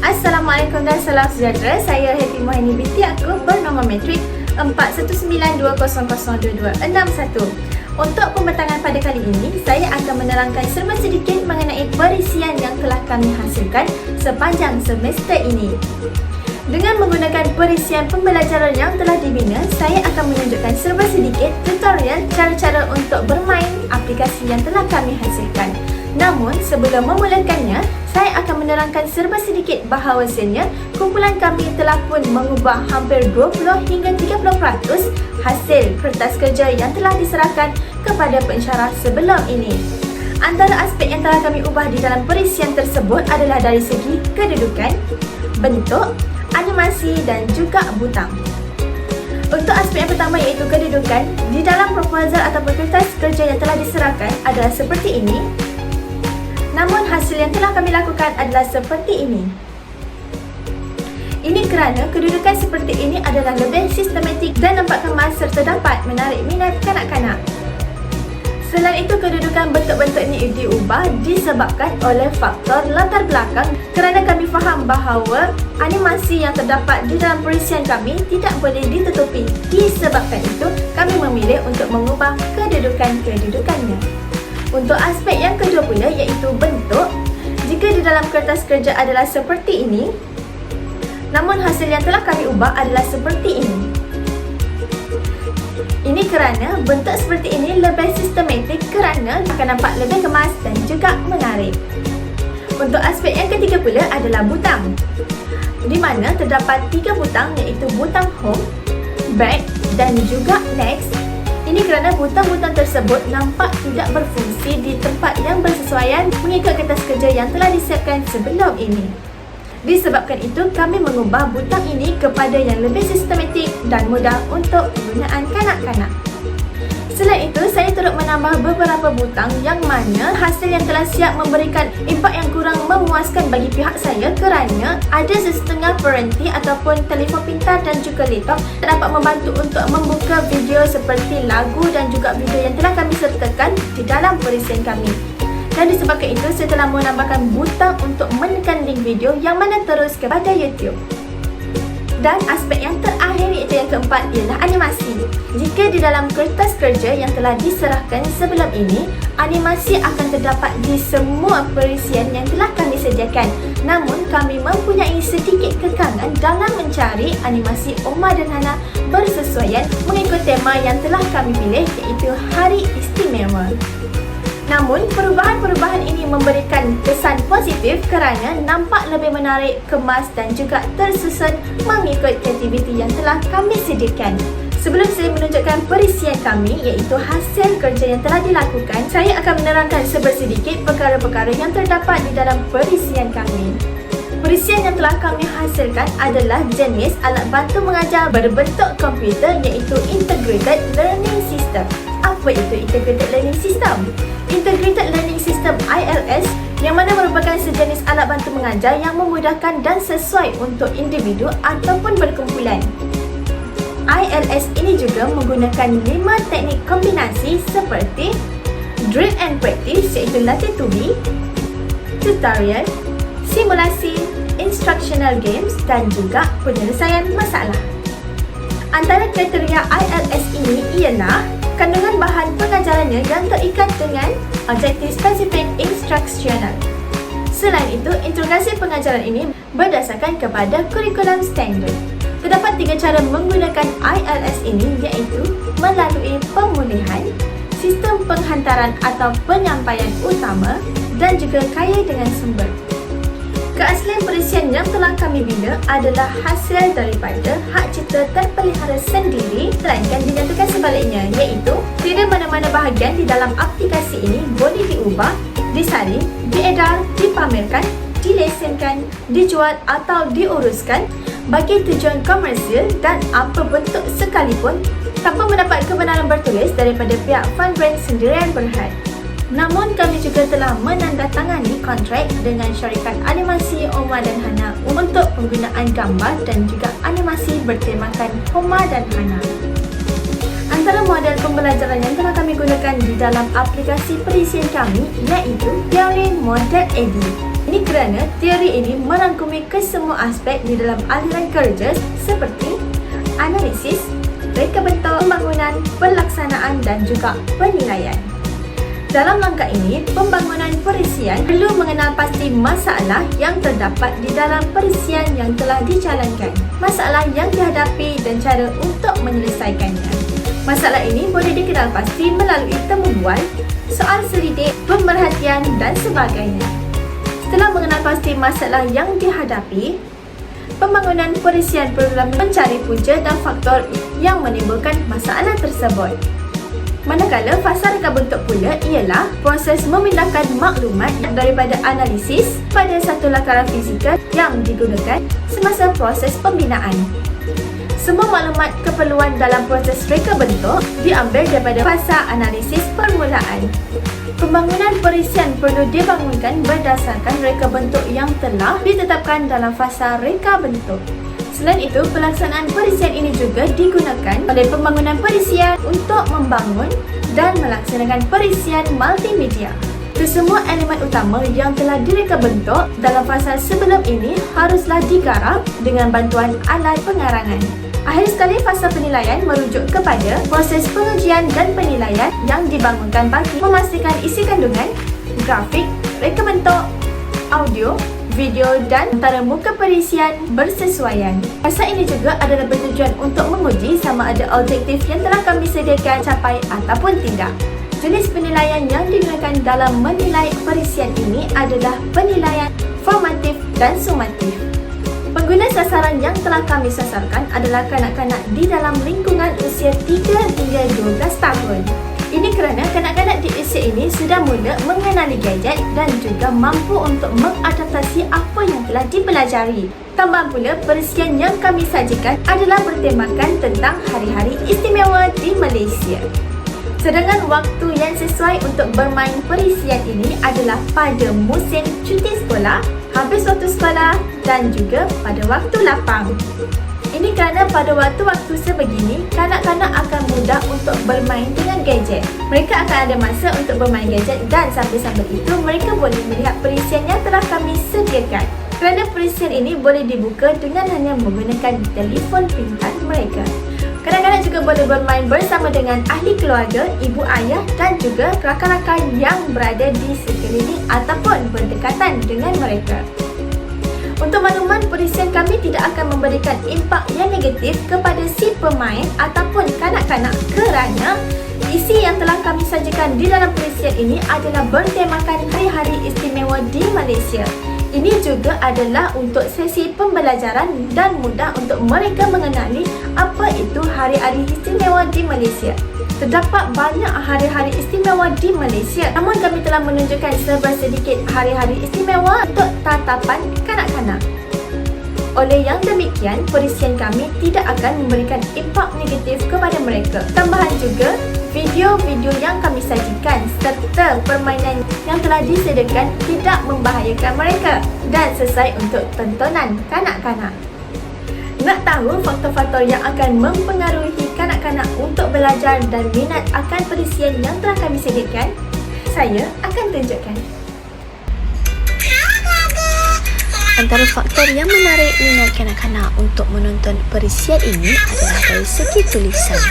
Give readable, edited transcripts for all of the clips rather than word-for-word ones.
Assalamualaikum dan salam sejahtera. Saya Happy Mohani binti aku bernama Metrik 4192002261. Untuk pembentangan pada kali ini, saya akan menerangkan serba sedikit mengenai perisian yang telah kami hasilkan sepanjang semester ini. Dengan menggunakan perisian pembelajaran yang telah dibina, saya akan menunjukkan serba sedikit tutorial cara-cara untuk bermain aplikasi yang telah kami hasilkan. Namun, sebelum memulakannya, saya akan menerangkan serba sedikit bahawasanya kumpulan kami telah pun mengubah hampir 20 hingga 30% hasil kertas kerja yang telah diserahkan kepada pensyarah sebelum ini. Antara aspek yang telah kami ubah di dalam perisian tersebut adalah dari segi kedudukan, bentuk, animasi dan juga butang. Untuk aspek yang pertama iaitu kedudukan, di dalam proposal atau kertas kerja yang telah diserahkan adalah seperti ini. Namun hasil yang telah kami lakukan adalah seperti ini. Ini kerana kedudukan seperti ini adalah lebih sistematik dan nampak kemas serta dapat menarik minat kanak-kanak. Selain itu, kedudukan bentuk-bentuk ini diubah disebabkan oleh faktor latar belakang kerana kami faham bahawa animasi yang terdapat di dalam perisian kami tidak boleh ditutupi. Disebabkan itu, kami memilih untuk mengubah kedudukan-kedudukannya. Untuk aspek yang kedua pula iaitu bentuk, jika di dalam kertas kerja adalah seperti ini, namun hasil yang telah kami ubah adalah seperti ini. Ini kerana bentuk seperti ini lebih sistematik kerana akan nampak lebih kemas dan juga menarik. Untuk aspek yang ketiga pula adalah butang, di mana terdapat 3 butang iaitu butang home, back dan juga next. Ini kerana butang-butang tersebut nampak tidak berfungsi di tempat yang bersesuaian mengikut kertas kerja yang telah disiapkan sebelum ini. Disebabkan itu, kami mengubah butang ini kepada yang lebih sistematik dan mudah untuk penggunaan kanak-kanak. Selain itu, saya turut menambah beberapa butang yang mana hasil yang telah siap memberikan impak yang kurang memuaskan bagi pihak saya kerana ada sesetengah peranti ataupun telefon pintar dan juga laptop dapat membantu untuk membuka video seperti lagu dan juga video yang telah kami sertakan di dalam perisian kami. Dan disebabkan itu, saya telah menambahkan butang untuk menekan link video yang mana terus kepada YouTube. Dan aspek yang terakhir iaitu yang keempat ialah animasi. Jika di dalam kertas kerja yang telah diserahkan sebelum ini, animasi akan terdapat di semua perisian yang telah kami sediakan. Namun kami mempunyai sedikit kekangan dalam mencari animasi Oma dan Hana bersesuaian mengikut tema yang telah kami pilih iaitu Hari Istimewa. Namun, perubahan-perubahan ini memberikan kesan positif kerana nampak lebih menarik, kemas dan juga tersusun mengikut aktiviti yang telah kami sediakan. Sebelum saya menunjukkan perisian kami iaitu hasil kerja yang telah dilakukan, saya akan menerangkan sedikit perkara-perkara yang terdapat di dalam perisian kami. Perisian yang telah kami hasilkan adalah jenis alat bantu mengajar berbentuk komputer iaitu Integrated Learning System. Apa itu Integrated Learning System? Integrated Learning System ILS yang mana merupakan sejenis alat bantu mengajar yang memudahkan dan sesuai untuk individu ataupun berkumpulan. ILS ini juga menggunakan 5 teknik kombinasi seperti drill and practice iaitu latih tuli, tutorial, simulasi, instructional games dan juga penyelesaian masalah. Antara kriteria ILS ini ialah kandungan bahan pengajarannya yang terikat dengan objektif spesifik instruksional. Selain itu, integrasi pengajaran ini berdasarkan kepada kurikulum standard. Terdapat 3 cara menggunakan ILS ini iaitu melalui pemulihan, sistem penghantaran atau penyampaian utama dan juga kaya dengan sumber. Keaslian perisian yang telah kami bina adalah hasil daripada hak cipta terpelihara sendiri, melainkan dinyatakan sebaliknya iaitu tidak mana-mana bahagian di dalam aplikasi ini boleh diubah, disalin, diedar, dipamerkan, dilesenkan, dijual atau diuruskan bagi tujuan komersial dan apa bentuk sekalipun tanpa mendapat kebenaran bertulis daripada pihak Funbrand sendirian berhad. Namun kami juga telah menandatangani kontrak dengan syarikat animasi Oma dan Hana untuk penggunaan gambar dan juga animasi bertemakan Oma dan Hana. Antara model pembelajaran yang telah kami gunakan di dalam aplikasi perisian kami iaitu teori model AD. Ini kerana teori ini merangkumi ke semua aspek di dalam aliran kerja seperti analisis, reka bentuk, pembangunan, pelaksanaan dan juga penilaian. Dalam langkah ini, pembangunan perisian perlu mengenal pasti masalah yang terdapat di dalam perisian yang telah dijalankan, masalah yang dihadapi dan cara untuk menyelesaikannya. Masalah ini boleh dikenal pasti melalui temu bual, soal selidik, pemerhatian dan sebagainya. Setelah mengenal pasti masalah yang dihadapi, pembangunan perisian perlu mencari punca dan faktor yang menimbulkan masalah tersebut. Manakala fasa reka bentuk pula ialah proses memindahkan maklumat daripada analisis pada satu lakaran fizikal yang digunakan semasa proses pembinaan. Semua maklumat keperluan dalam proses reka bentuk diambil daripada fasa analisis permulaan. Pembangunan perisian perlu dibangunkan berdasarkan reka bentuk yang telah ditetapkan dalam fasa reka bentuk. Selain itu, pelaksanaan perisian ini juga digunakan oleh pembangunan perisian untuk membangun dan melaksanakan perisian multimedia. Kesemua elemen utama yang telah direka bentuk dalam fasa sebelum ini haruslah digarap dengan bantuan alat pengarangan. Akhir sekali, fasa penilaian merujuk kepada proses pengujian dan penilaian yang dibangunkan bagi memastikan isi kandungan, grafik, reka bentuk, audio, video dan antara muka perisian bersesuaian. Fasa ini juga adalah bertujuan untuk menguji sama ada objektif yang telah kami sediakan capai ataupun tidak. Jenis penilaian yang digunakan dalam menilai perisian ini adalah penilaian formatif dan sumatif. Pengguna sasaran yang telah kami sasarkan adalah kanak-kanak di dalam lingkungan usia 3 hingga 12 tahun. Ini kerana kanak-kanak di usia ini sudah mula mengenali gadget dan juga mampu untuk mengadaptasi apa yang telah dipelajari. Tambahan pula, perisian yang kami sajikan adalah bertemakan tentang hari-hari istimewa di Malaysia. Sedangkan waktu yang sesuai untuk bermain perisian ini adalah pada musim cuti sekolah, habis waktu sekolah dan juga pada waktu lapang. Ini kerana pada waktu-waktu sebegini, kanak-kanak akan mudah untuk bermain dengan gadget. Mereka akan ada masa untuk bermain gadget dan sambil-sambil itu mereka boleh melihat perisian yang telah kami sediakan. Kerana perisian ini boleh dibuka dengan hanya menggunakan telefon pintar mereka. Kanak-kanak juga boleh bermain bersama dengan ahli keluarga, ibu ayah dan juga rakan-rakan yang berada di sekeliling ataupun berdekatan dengan mereka. Untuk makluman, perisian kami tidak akan memberikan impak yang negatif kepada si pemain ataupun kanak-kanak kerana isi yang telah kami sajikan di dalam perisian ini adalah bertemakan hari-hari istimewa di Malaysia. Ini juga adalah untuk sesi pembelajaran dan mudah untuk mereka mengenali apa itu hari-hari istimewa di Malaysia. Terdapat banyak hari-hari istimewa di Malaysia, namun kami telah menunjukkan sedikit hari-hari istimewa untuk tatapan kanak-kanak. Oleh yang demikian, perisian kami tidak akan memberikan impak negatif kepada mereka. Tambahan juga, video-video yang kami sajikan serta permainan yang telah disediakan tidak membahayakan mereka dan sesuai untuk tontonan kanak-kanak. Nak tahu faktor-faktor yang akan mempengaruhi kanak-kanak untuk belajar dan minat akan perisian yang telah kami sediakan? Saya akan tunjukkan. Antara faktor yang menarik minat kanak-kanak untuk menonton perisian ini adalah dari segi tulisan.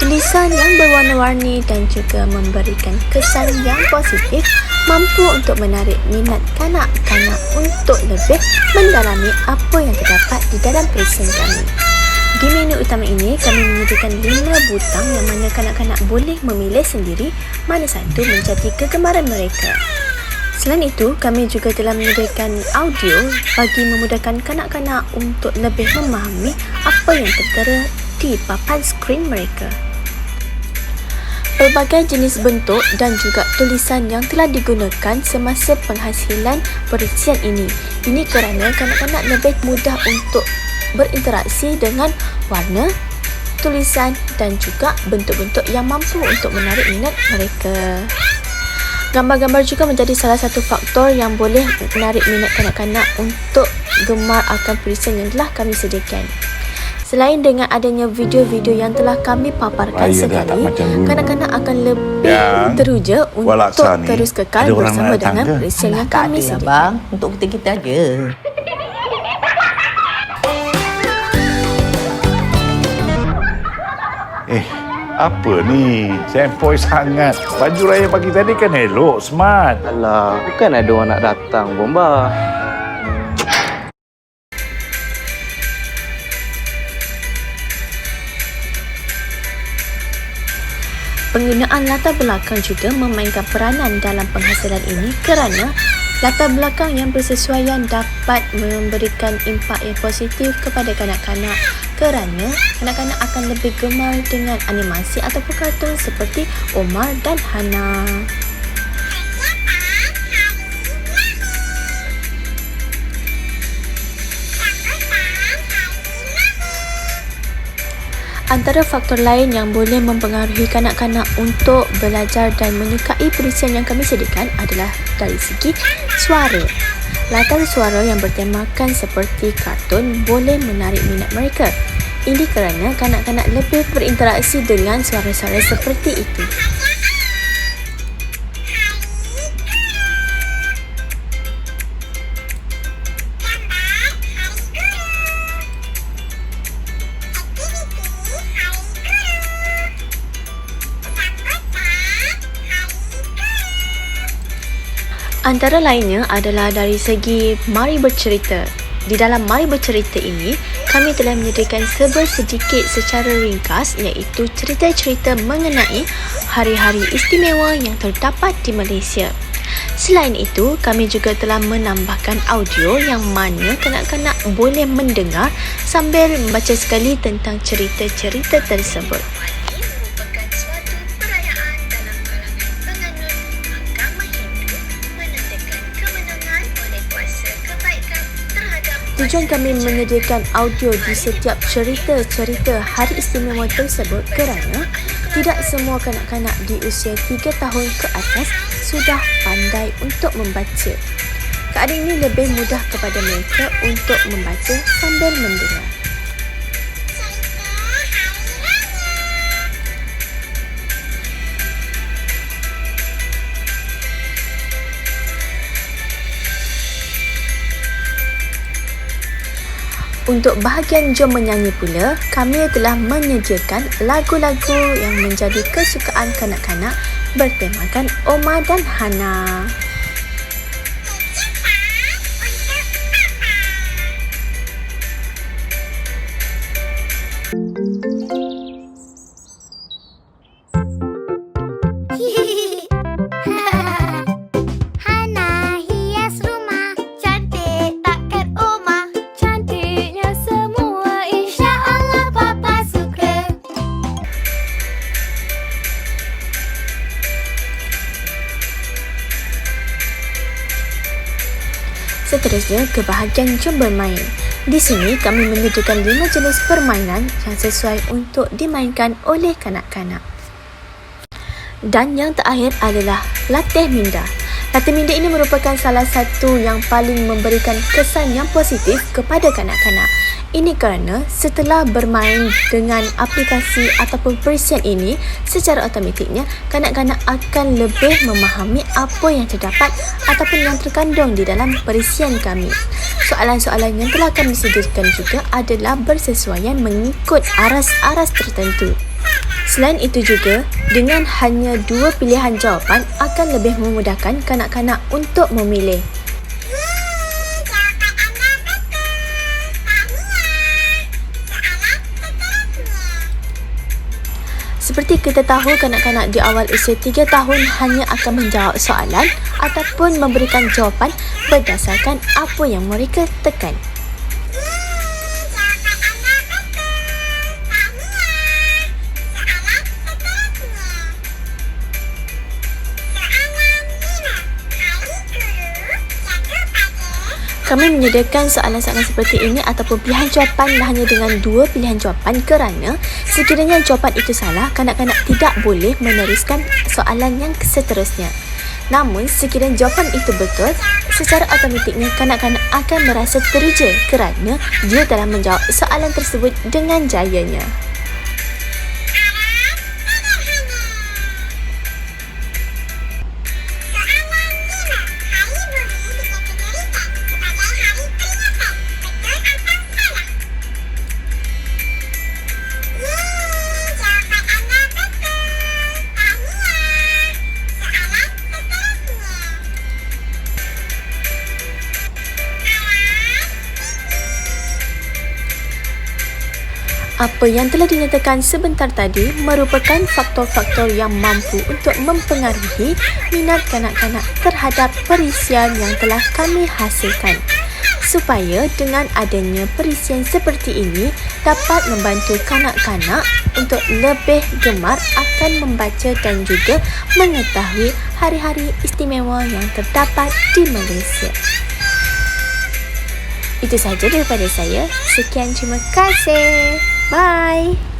Tulisan yang berwarna-warni dan juga memberikan kesan yang positif mampu untuk menarik minat kanak-kanak untuk lebih mendalami apa yang terdapat di dalam perisian kami. Di menu utama ini, kami menyediakan 5 butang yang mana kanak-kanak boleh memilih sendiri mana satu menjadi kegemaran mereka. Selain itu, kami juga telah menyediakan audio bagi memudahkan kanak-kanak untuk lebih memahami apa yang tertera di papan skrin mereka. Pelbagai jenis bentuk dan juga tulisan yang telah digunakan semasa penghasilan perisian ini. Ini kerana kanak-kanak lebih mudah untuk berinteraksi dengan warna, tulisan dan juga bentuk-bentuk yang mampu untuk menarik minat mereka. Gambar-gambar juga menjadi salah satu faktor yang boleh menarik minat kanak-kanak untuk gemar akan perisian yang telah kami sediakan. Selain dengan adanya video-video yang telah kami paparkan sekali, kanak-kanak akan lebih teruja untuk terus kekal bersama dengan perisian yang kami sediakan. Bang, untuk kita-kita aja. Apa ni? Sempoi sangat. Baju raya pagi tadi kan elok, smart. Alah, bukan ada orang nak datang, Bomba. Penggunaan latar belakang juga memainkan peranan dalam penghasilan ini kerana latar belakang yang bersesuaian dapat memberikan impak yang positif kepada kanak-kanak kerana kanak-kanak akan lebih gemar dengan animasi ataupun kartun seperti Omar dan Hana. Antara faktor lain yang boleh mempengaruhi kanak-kanak untuk belajar dan menyukai perisian yang kami sediakan adalah dari segi suara. Latar suara yang bertemakan seperti kartun boleh menarik minat mereka. Ini kerana kanak-kanak lebih berinteraksi dengan suara-suara seperti itu. Antara lainnya adalah dari segi Mari Bercerita. Di dalam Mari Bercerita ini, kami telah menyediakan sedikit secara ringkas iaitu cerita-cerita mengenai hari-hari istimewa yang terdapat di Malaysia. Selain itu, kami juga telah menambahkan audio yang mana kanak-kanak boleh mendengar sambil membaca sekali tentang cerita-cerita tersebut. Tujuan kami menyediakan audio di setiap cerita-cerita hari istimewa tersebut kerana tidak semua kanak-kanak di usia 3 tahun ke atas sudah pandai untuk membaca. Keadaan ini lebih mudah kepada mereka untuk membaca sambil mendengar. Untuk bahagian Jom Menyanyi pula, kami telah menyediakan lagu-lagu yang menjadi kesukaan kanak-kanak bertemakan Omar dan Hana. Seterusnya ke bahagian Jom Bermain. Di sini kami menyediakan 5 jenis permainan yang sesuai untuk dimainkan oleh kanak-kanak. Dan yang terakhir adalah latih minda. Latih minda ini merupakan salah satu yang paling memberikan kesan yang positif kepada kanak-kanak. Ini kerana setelah bermain dengan aplikasi ataupun perisian ini, secara automatiknya kanak-kanak akan lebih memahami apa yang terdapat ataupun yang terkandung di dalam perisian kami. Soalan-soalan yang telah kami sediakan juga adalah bersesuaian mengikut aras-aras tertentu. Selain itu juga, dengan hanya 2 pilihan jawapan akan lebih memudahkan kanak-kanak untuk memilih. Seperti kita tahu, kanak-kanak di awal usia 3 tahun hanya akan menjawab soalan ataupun memberikan jawapan berdasarkan apa yang mereka tekan. Kami menyediakan soalan-soalan seperti ini ataupun pilihan jawapan hanya dengan 2 pilihan jawapan kerana sekiranya jawapan itu salah, kanak-kanak tidak boleh meneruskan soalan yang seterusnya. Namun, sekiranya jawapan itu betul, secara automatiknya kanak-kanak akan merasa teruja kerana dia telah menjawab soalan tersebut dengan jayanya. Apa yang telah dinyatakan sebentar tadi merupakan faktor-faktor yang mampu untuk mempengaruhi minat kanak-kanak terhadap perisian yang telah kami hasilkan. Supaya dengan adanya perisian seperti ini dapat membantu kanak-kanak untuk lebih gemar akan membaca dan juga mengetahui hari-hari istimewa yang terdapat di Malaysia. Itu sahaja daripada saya. Sekian, terima kasih. Bye.